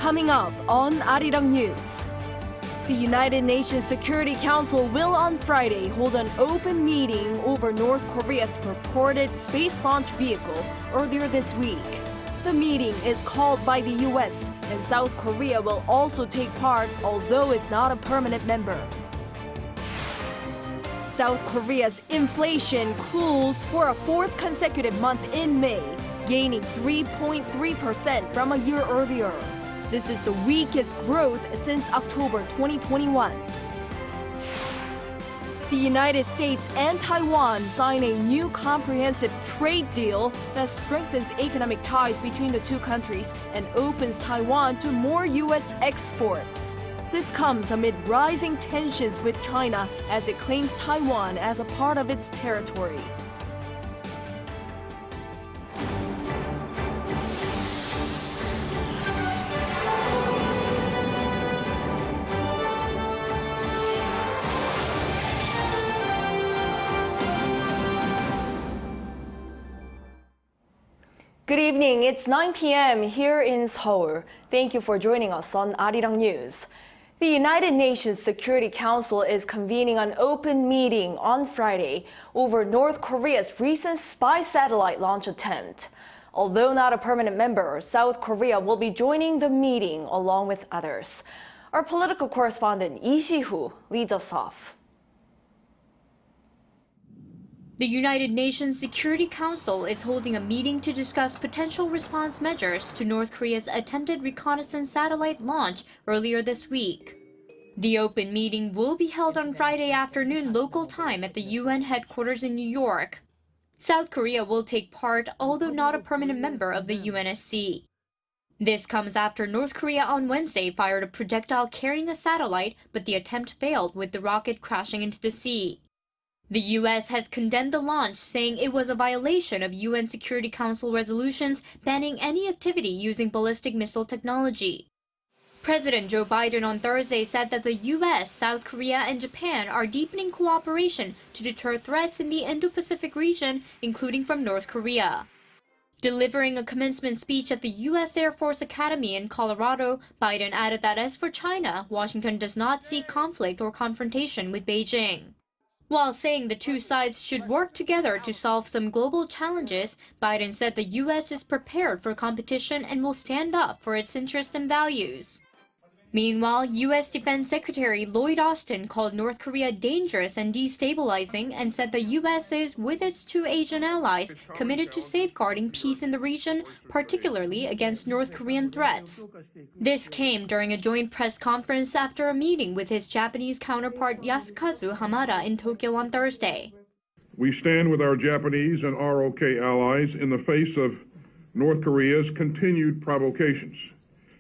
Coming up on Arirang News. The United Nations Security Council will on Friday hold an open meeting over North Korea's purported space launch vehicle earlier this week. The meeting is called by the U.S. and South Korea will also take part, although it's not a permanent member. South Korea's inflation cools for a fourth consecutive month in May, gaining 3.3% from a year earlier. This is the weakest growth since October 2021. The United States and Taiwan sign a new comprehensive trade deal that strengthens economic ties between the two countries and opens Taiwan to more U.S. exports. This comes amid rising tensions with China as it claims Taiwan as a part of its territory. Good evening. It's 9 p.m. here in Seoul. Thank you for joining us on Arirang News. The United Nations Security Council is convening an open meeting on Friday over North Korea's recent spy satellite launch attempt. Although not a permanent member, South Korea will be joining the meeting along with others. Our political correspondent Lee Si-hoo leads us off. The United Nations Security Council is holding a meeting to discuss potential response measures to North Korea's attempted reconnaissance satellite launch earlier this week. The open meeting will be held on Friday afternoon local time at the UN headquarters in New York. South Korea will take part, although not a permanent member of the UNSC. This comes after North Korea on Wednesday fired a projectile carrying a satellite, but the attempt failed with the rocket crashing into the sea. The U.S. has condemned the launch, saying it was a violation of UN Security Council resolutions banning any activity using ballistic missile technology. President Joe Biden on Thursday said that the U.S., South Korea, and Japan are deepening cooperation to deter threats in the Indo-Pacific region, including from North Korea. Delivering a commencement speech at the U.S. Air Force Academy in Colorado, Biden added that as for China, Washington does not seek conflict or confrontation with Beijing. While saying the two sides should work together to solve some global challenges, Biden said the U.S. is prepared for competition and will stand up for its interests and values. Meanwhile, U.S. Defense Secretary Lloyd Austin called North Korea dangerous and destabilizing and said the U.S. is, with its two Asian allies, committed to safeguarding peace in the region, particularly against North Korean threats. This came during a joint press conference after a meeting with his Japanese counterpart Yasukazu Hamada in Tokyo on Thursday. We stand with our Japanese and ROK allies in the face of North Korea's continued provocations.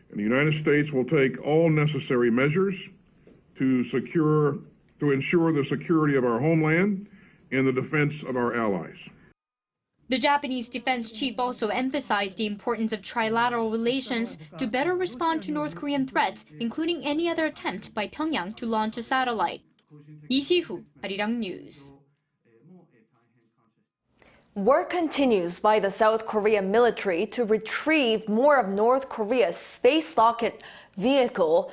And the United States will take all necessary measures to ensure the security of our homeland and the defense of our allies. The Japanese defense chief also emphasized the importance of trilateral relations to better respond to North Korean threats, including any other attempt by Pyongyang to launch a satellite. Lee Si-hoo, Arirang News. Work continues by the South Korean military to retrieve more of North Korea's space launch vehicle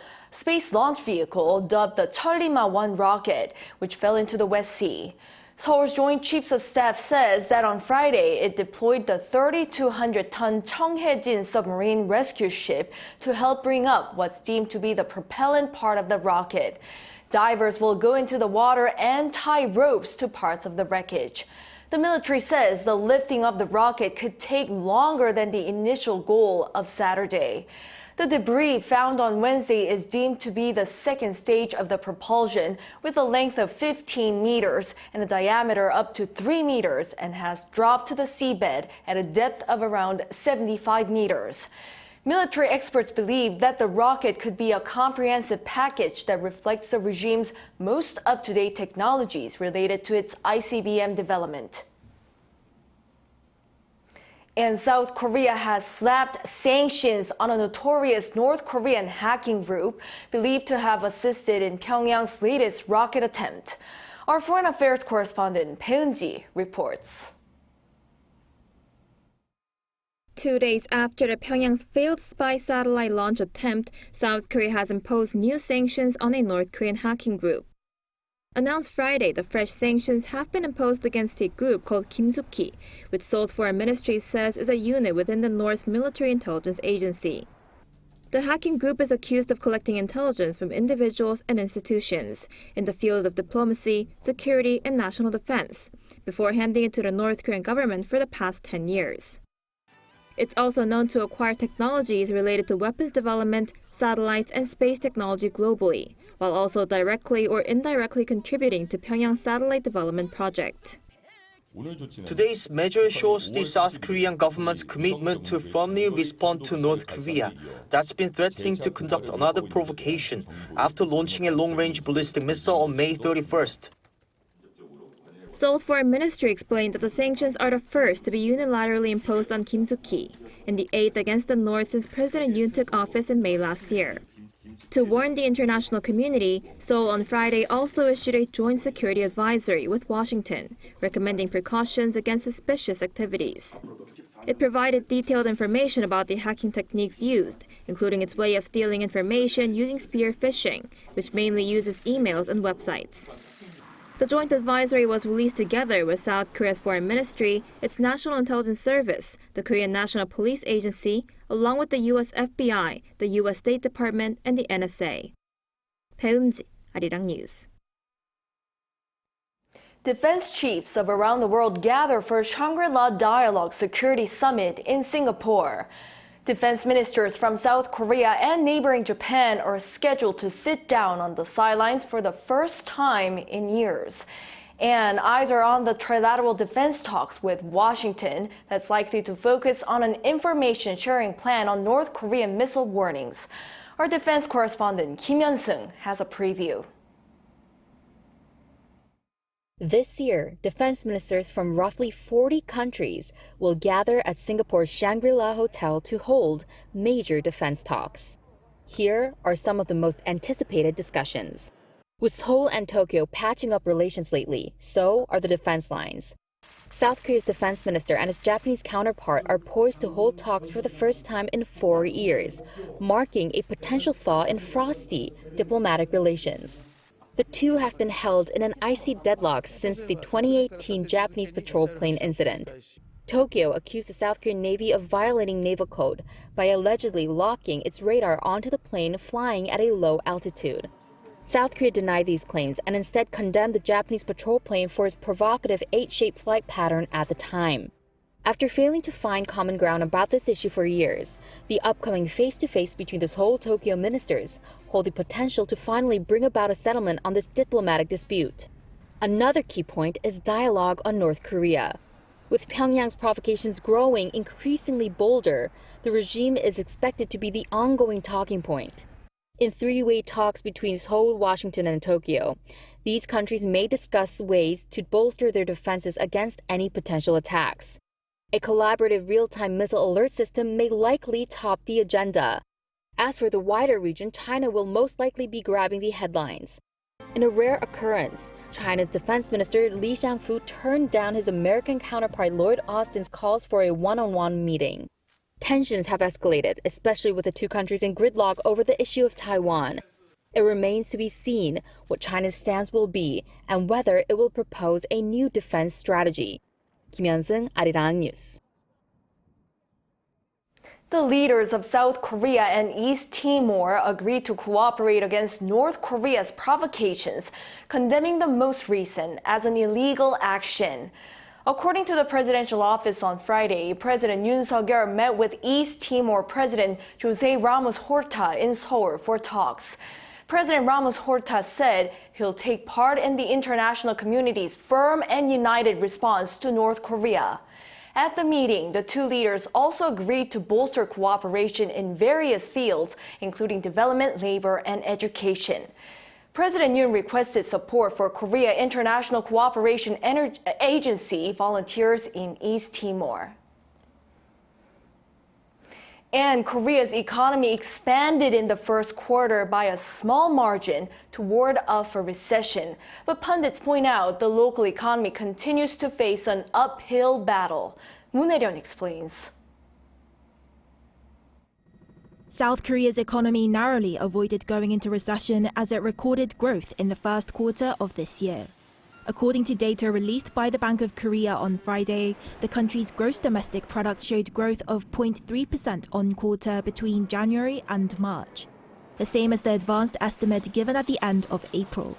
dubbed the Cheolima-1 rocket, which fell into the West Sea. Seoul's Joint Chiefs of Staff says that on Friday it deployed the 3,200-ton Cheonghaejin submarine rescue ship to help bring up what's deemed to be the propellant part of the rocket. Divers will go into the water and tie ropes to parts of the wreckage. The military says the lifting of the rocket could take longer than the initial goal of Saturday. The debris found on Wednesday is deemed to be the second stage of the propulsion, with a length of 15 meters and a diameter up to 3 meters, and has dropped to the seabed at a depth of around 75 meters. Military experts believe that the rocket could be a comprehensive package that reflects the regime's most up-to-date technologies related to its ICBM development. And South Korea has slapped sanctions on a notorious North Korean hacking group believed to have assisted in Pyongyang's latest rocket attempt. Our foreign affairs correspondent Bae Eun-ji reports. 2 days after the Pyongyang's failed spy satellite launch attempt, South Korea has imposed new sanctions on a North Korean hacking group. Announced Friday, the fresh sanctions have been imposed against a group called Kimsuky, which Seoul's foreign ministry says is a unit within the North's military intelligence agency. The hacking group is accused of collecting intelligence from individuals and institutions in the fields of diplomacy, security, and national defense, before handing it to the North Korean government for the past 10 years. It's also known to acquire technologies related to weapons development, satellites, and space technology globally, while also directly or indirectly contributing to Pyongyang's satellite development project. Today's measure shows the South Korean government's commitment to firmly respond to North Korea, that's been threatening to conduct another provocation after launching a long-range ballistic missile on May 31st. Seoul's foreign ministry explained that the sanctions are the first to be unilaterally imposed on Kimsuky, and the eighth against the North since President Yoon took office in May last year. To warn the international community, Seoul on Friday also issued a joint security advisory with Washington, recommending precautions against suspicious activities. It provided detailed information about the hacking techniques used, including its way of stealing information using spear phishing, which mainly uses emails and websites. The joint advisory was released together with South Korea's foreign ministry, its National Intelligence Service, the Korean National Police Agency, along with the U.S. FBI, the U.S. State Department, and the NSA. 배은지, Arirang News. Defense chiefs of around the world gather for Shangri-La Dialogue Security Summit in Singapore. Defense ministers from South Korea and neighboring Japan are scheduled to sit down on the sidelines for the first time in years. And eyes are on the trilateral defense talks with Washington that's likely to focus on an information sharing plan on North Korean missile warnings. Our defense correspondent Kim Hyun-sung has a preview. This year, defense ministers from roughly 40 countries will gather at Singapore's Shangri-La Hotel to hold major defense talks. Here are some of the most anticipated discussions. With Seoul and Tokyo patching up relations lately, so are the defense lines. South Korea's defense minister and his Japanese counterpart are poised to hold talks for the first time in 4 years, marking a potential thaw in frosty diplomatic relations. The two have been held in an icy deadlock since the 2018 Japanese patrol plane incident. Tokyo accused the South Korean Navy of violating naval code by allegedly locking its radar onto the plane flying at a low altitude. South Korea denied these claims and instead condemned the Japanese patrol plane for its provocative H-shaped flight pattern at the time. After failing to find common ground about this issue for years, the upcoming face-to-face between the Seoul-Tokyo ministers hold the potential to finally bring about a settlement on this diplomatic dispute. Another key point is dialogue on North Korea. With Pyongyang's provocations growing increasingly bolder, the regime is expected to be the ongoing talking point. In three-way talks between Seoul, Washington, and Tokyo, these countries may discuss ways to bolster their defenses against any potential attacks. A collaborative real-time missile alert system may likely top the agenda. As for the wider region, China will most likely be grabbing the headlines. In a rare occurrence, China's defense minister Li Shangfu turned down his American counterpart Lloyd Austin's calls for a one-on-one meeting. Tensions have escalated, especially with the two countries in gridlock over the issue of Taiwan. It remains to be seen what China's stance will be and whether it will propose a new defense strategy. Kim Hyun-sung, Arirang News. The leaders of South Korea and East Timor agreed to cooperate against North Korea's provocations, condemning the most recent as an illegal action. According to the presidential office on Friday, President Yoon met with East Timor President Jose Ramos Horta in Seoul for talks. President Ramos Horta said he'll take part in the international community's firm and united response to North Korea. At the meeting, the two leaders also agreed to bolster cooperation in various fields, including development, labor, and education. President Yoon requested support for Korea International Cooperation Agency volunteers in East Timor. And Korea's economy expanded in the first quarter by a small margin to ward off a recession. But pundits point out the local economy continues to face an uphill battle. Moon Hae-ryun explains. South Korea's economy narrowly avoided going into recession as it recorded growth in the first quarter of this year. According to data released by the Bank of Korea on Friday, the country's gross domestic product showed growth of 0.3% on quarter between January and March, the same as the advanced estimate given at the end of April.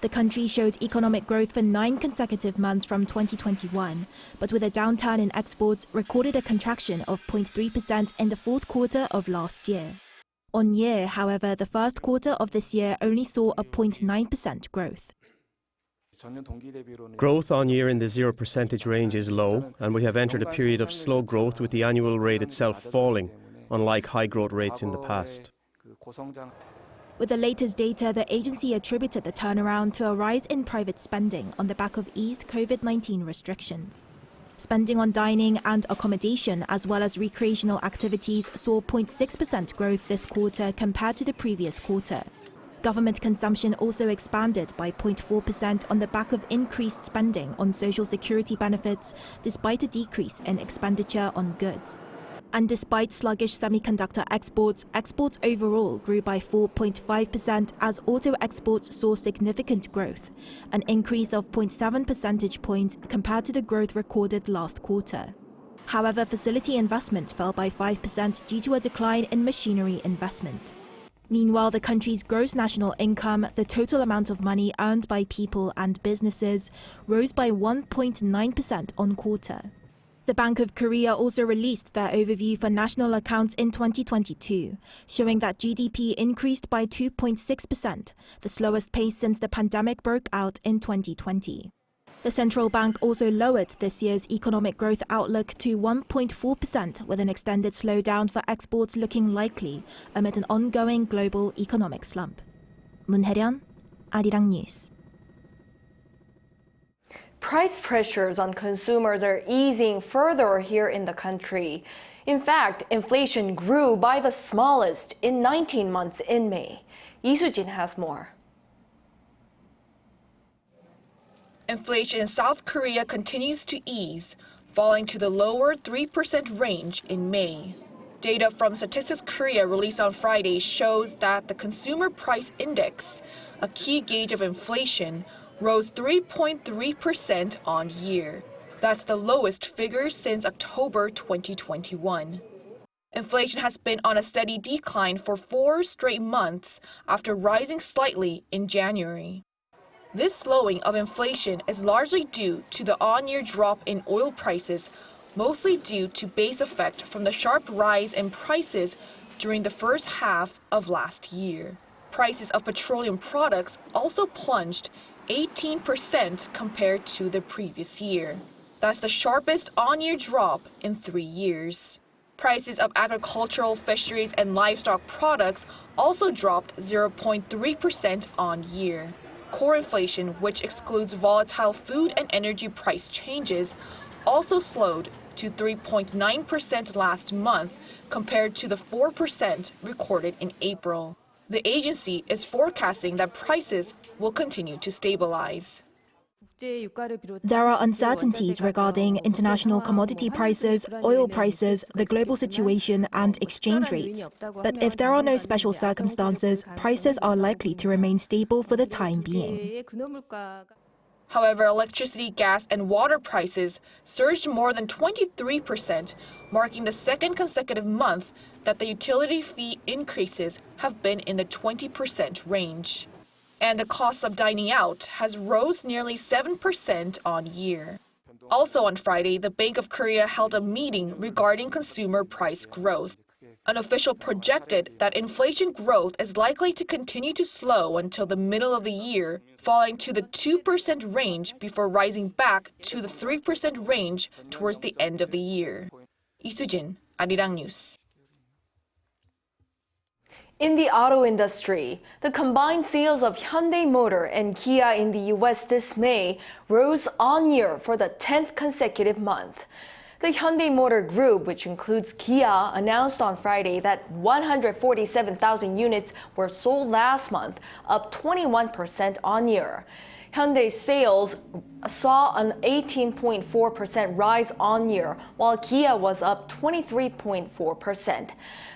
The country showed economic growth for 9 consecutive months from 2021, but with a downturn in exports, recorded a contraction of 0.3% in the fourth quarter of last year. On year, however, the first quarter of this year only saw a 0.9% growth. Growth on year in the 0% range is low, and we have entered a period of slow growth with the annual rate itself falling, unlike high growth rates in the past. With the latest data, the agency attributed the turnaround to a rise in private spending on the back of eased COVID-19 restrictions. Spending on dining and accommodation, as well as recreational activities, saw 0.6% growth this quarter compared to the previous quarter. Government consumption also expanded by 0.4% on the back of increased spending on social security benefits, despite a decrease in expenditure on goods. And despite sluggish semiconductor exports, exports overall grew by 4.5% as auto exports saw significant growth, an increase of 0.7 percentage points compared to the growth recorded last quarter. However, facility investment fell by 5% due to a decline in machinery investment. Meanwhile, the country's gross national income, the total amount of money earned by people and businesses, rose by 1.9% on quarter. The Bank of Korea also released their overview for national accounts in 2022, showing that GDP increased by 2.6%, the slowest pace since the pandemic broke out in 2020. The central bank also lowered this year's economic growth outlook to 1.4%, with an extended slowdown for exports looking likely amid an ongoing global economic slump. Moon Hae-ryun, Arirang News. Price pressures on consumers are easing further here in the country. In fact, inflation grew by the smallest in 19 months in May. Lee Soo-jin has more. Inflation in South Korea continues to ease, falling to the lower 3% range in May. Data from Statistics Korea released on Friday shows that the Consumer Price Index, a key gauge of inflation, rose 3.3% on year. That's the lowest figure since October 2021. Inflation has been on a steady decline for 4 straight months after rising slightly in January. This slowing of inflation is largely due to the on-year drop in oil prices, mostly due to base effect from the sharp rise in prices during the first half of last year. Prices of petroleum products also plunged 18% compared to the previous year. That's the sharpest on-year drop in 3 years. Prices of agricultural, fisheries, and livestock products also dropped 0.3% on year. Core inflation, which excludes volatile food and energy price changes, also slowed to 3.9% last month compared to the 4% recorded in April. The agency is forecasting that prices will continue to stabilize. There are uncertainties regarding international commodity prices, oil prices, the global situation, and exchange rates. But if there are no special circumstances, prices are likely to remain stable for the time being. However, electricity, gas, and water prices surged more than 23%, marking the second consecutive month that the utility fee increases have been in the 20% range. And the cost of dining out has rose nearly 7% on year. Also on Friday, the Bank of Korea held a meeting regarding consumer price growth. An official projected that inflation growth is likely to continue to slow until the middle of the year, falling to the 2% range before rising back to the 3% range towards the end of the year. Lee Soo-jin, Arirang News. In the auto industry, the combined sales of Hyundai Motor and Kia in the U.S. this May rose on-year for the 10th consecutive month. The Hyundai Motor Group, which includes Kia, announced on Friday that 147,000 units were sold last month, up 21% on-year. Hyundai sales saw an 18.4% rise on year, while Kia was up 23.4%.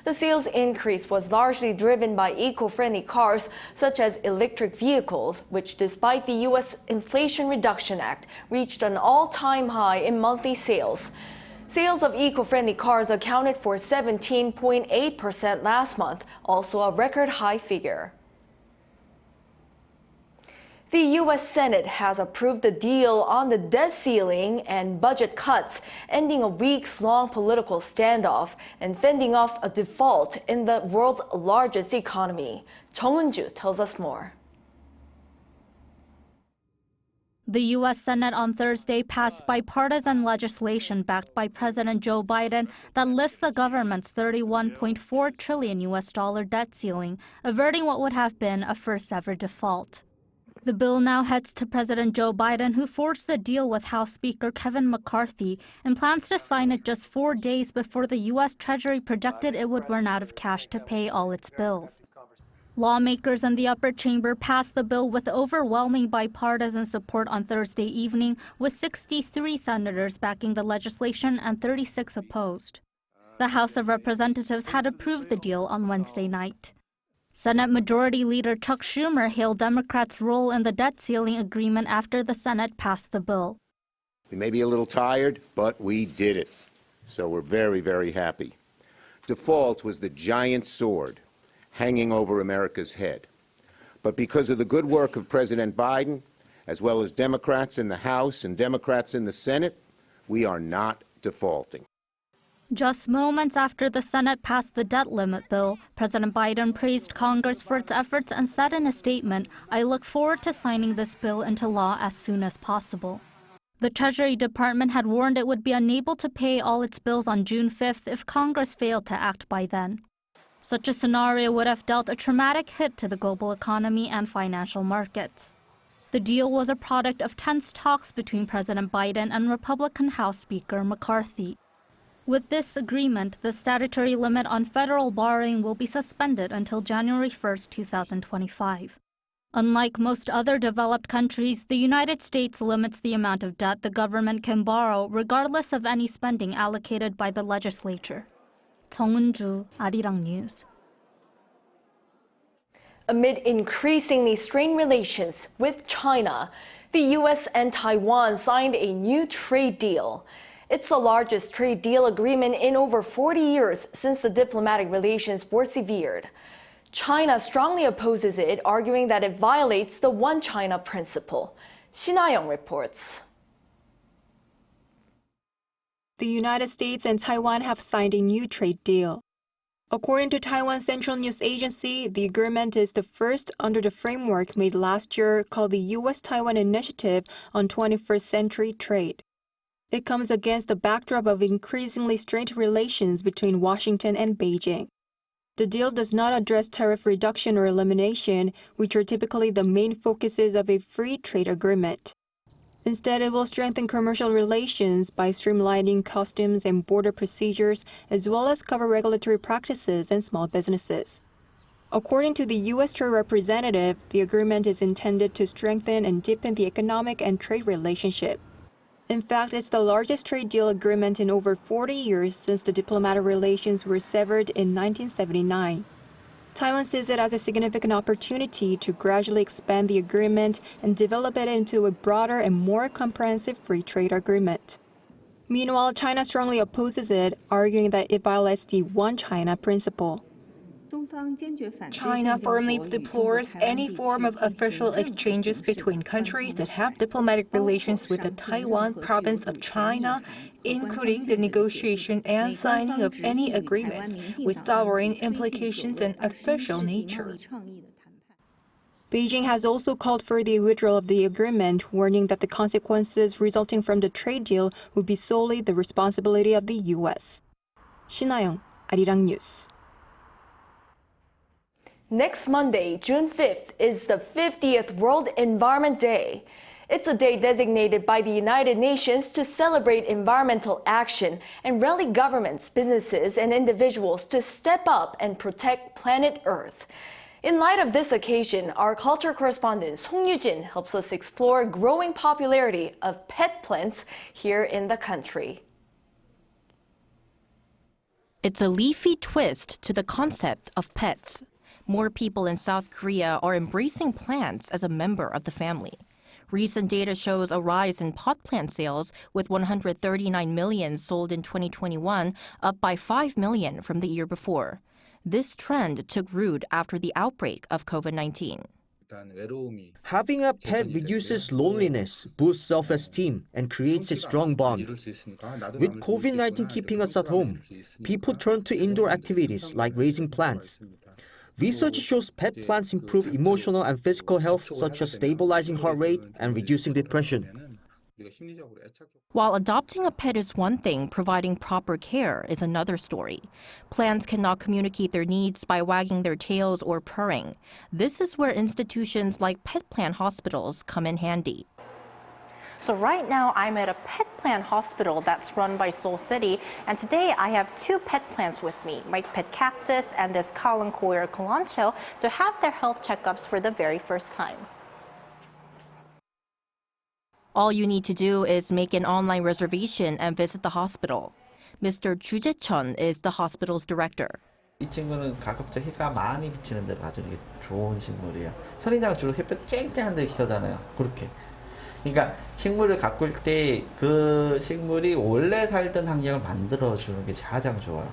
The sales increase was largely driven by eco-friendly cars such as electric vehicles, which despite the U.S. Inflation Reduction Act, reached an all-time high in monthly sales. Sales of eco-friendly cars accounted for 17.8% last month, also a record high figure. The U.S. Senate has approved a deal on the debt ceiling and budget cuts, ending a weeks-long political standoff and fending off a default in the world's largest economy. Chung Eun-ju tells us more. The U.S. Senate on Thursday passed bipartisan legislation backed by President Joe Biden that lifts the government's $31.4 trillion debt ceiling, averting what would have been a first-ever default. The bill now heads to President Joe Biden, who forged the deal with House Speaker Kevin McCarthy and plans to sign it just 4 days before the U.S. Treasury projected it would run out of cash to pay all its bills. Lawmakers in the upper chamber passed the bill with overwhelming bipartisan support on Thursday evening, with 63 senators backing the legislation and 36 opposed. The House of Representatives had approved the deal on Wednesday night. Senate Majority Leader Chuck Schumer hailed Democrats' role in the debt ceiling agreement after the Senate passed the bill. We may be a little tired, but we did it. So we're very, very happy. Default was the giant sword hanging over America's head. But because of the good work of President Biden, as well as Democrats in the House and Democrats in the Senate, we are not defaulting. Just moments after the Senate passed the debt limit bill, President Biden praised Congress for its efforts and said in a statement, "I look forward to signing this bill into law as soon as possible." The Treasury Department had warned it would be unable to pay all its bills on June 5th if Congress failed to act by then. Such a scenario would have dealt a traumatic hit to the global economy and financial markets. The deal was a product of tense talks between President Biden and Republican House Speaker McCarthy. With this agreement, the statutory limit on federal borrowing will be suspended until January 1, 2025. Unlike most other developed countries, the United States limits the amount of debt the government can borrow regardless of any spending allocated by the legislature. Chung Eun-ju, Arirang News. Amid increasingly strained relations with China, the U.S. and Taiwan signed a new trade deal. It's the largest trade deal agreement in over 40 years since the diplomatic relations were severed. China strongly opposes it, arguing that it violates the One China principle. Shin Ha-young reports. The United States and Taiwan have signed a new trade deal. According to Taiwan Central News Agency, the agreement is the first under the framework made last year called the U.S. Taiwan Initiative on 21st Century Trade. It comes against the backdrop of increasingly strained relations between Washington and Beijing. The deal does not address tariff reduction or elimination, which are typically the main focuses of a free trade agreement. Instead, it will strengthen commercial relations by streamlining customs and border procedures, as well as cover regulatory practices and small businesses. According to the U.S. Trade Representative, the agreement is intended to strengthen and deepen the economic and trade relationship. In fact, it's the largest trade deal agreement in over 40 years since the diplomatic relations were severed in 1979. Taiwan sees it as a significant opportunity to gradually expand the agreement and develop it into a broader and more comprehensive free trade agreement. Meanwhile, China strongly opposes it, arguing that it violates the One China principle. China firmly deplores any form of official exchanges between countries that have diplomatic relations with the Taiwan province of China, including the negotiation and signing of any agreements with sovereign implications and official nature. Beijing has also called for the withdrawal of the agreement, warning that the consequences resulting from the trade deal would be solely the responsibility of the U.S. Shin Ha-young, Arirang News. Next Monday, June 5th, is the 50th World Environment Day. It's a day designated by the United Nations to celebrate environmental action and rally governments, businesses, and individuals to step up and protect planet Earth. In light of this occasion, our culture correspondent Song Yujin helps us explore growing popularity of pet plants here in the country. It's a leafy twist to the concept of pets. More people in South Korea are embracing plants as a member of the family. Recent data shows a rise in pot plant sales, with 139 million sold in 2021, up by 5 million from the year before. This trend took root after the outbreak of COVID-19. Having a pet reduces loneliness, boosts self-esteem, and creates a strong bond. With COVID-19 keeping us at home, people turn to indoor activities like raising plants. Research shows pet plants improve emotional and physical health, such as stabilizing heart rate and reducing depression. While adopting a pet is one thing, providing proper care is another story. Plants cannot communicate their needs by wagging their tails or purring. This is where institutions like pet plant hospitals come in handy. So right now I'm at a pet plant hospital that's run by Seoul City, and today I have two pet plants with me, my pet cactus and this Kalanchoe Kalancho, to have their health checkups for the very first time. All you need to do is make an online reservation and visit the hospital. Mr. Ju Jae-chun is the hospital's director. 이 친구는 가급적 해가 많이 비치는 데로 아주 좋은 식물이에요. 선인장은 주로 햇볕 쨍쨍한 데 키우잖아요. 그렇게. 그러니까 식물을 가꿀 때 그 식물이 원래 살던 환경을 만들어주는 게 가장 좋아요.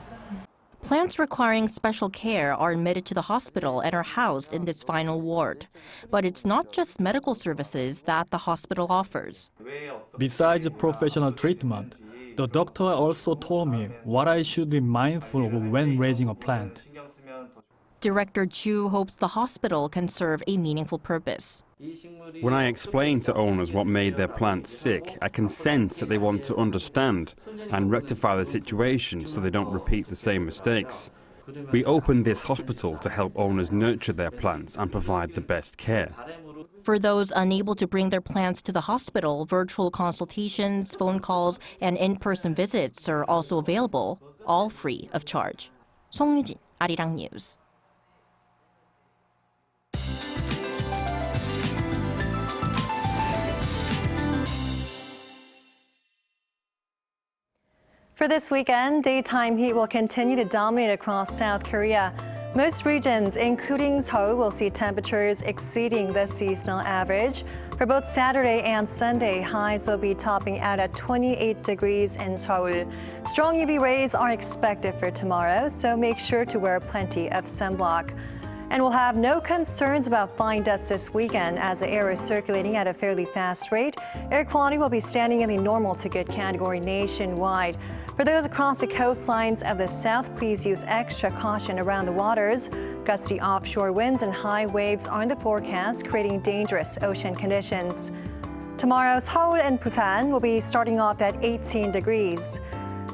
Plants requiring special care are admitted to the hospital and are housed in this final ward. But it's not just medical services that the hospital offers. Besides professional treatment, the doctor also told me what I should be mindful of when raising a plant. Director Chu hopes the hospital can serve a meaningful purpose. When I explain to owners what made their plants sick, I can sense that they want to understand and rectify the situation so they don't repeat the same mistakes. We opened this hospital to help owners nurture their plants and provide the best care. For those unable to bring their plants to the hospital, virtual consultations, phone calls, and in-person visits are also available, all free of charge. 송유진, Arirang News. For this weekend, daytime heat will continue to dominate across South Korea. Most regions, including Seoul, will see temperatures exceeding the seasonal average. For both Saturday and Sunday, highs will be topping out at 28 degrees in Seoul. Strong UV rays are expected for tomorrow, so make sure to wear plenty of sunblock. And we'll have no concerns about fine dust this weekend as the air is circulating at a fairly fast rate. Air quality will be standing in the normal to good category nationwide. For those across the coastlines of the south, please use extra caution around the waters. Gusty offshore winds and high waves are in the forecast, creating dangerous ocean conditions. Tomorrow, Seoul and Busan will be starting off at 18 degrees.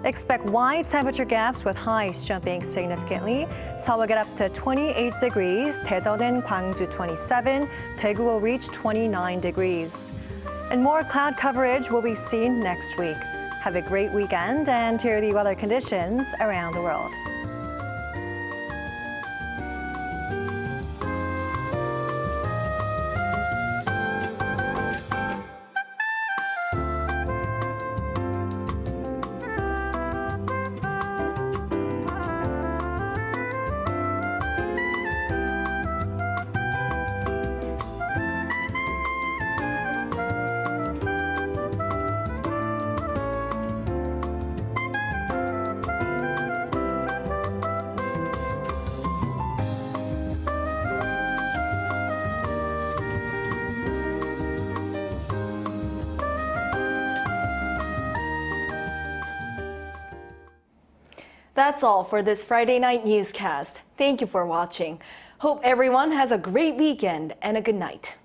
Expect wide temperature gaps with highs jumping significantly. Seoul will get up to 28 degrees, Daejeon and Gwangju 27, Daegu will reach 29 degrees. And more cloud coverage will be seen next week. Have a great weekend, and here are the weather conditions around the world. That's all for this Friday night newscast. Thank you for watching. Hope everyone has a great weekend and a good night.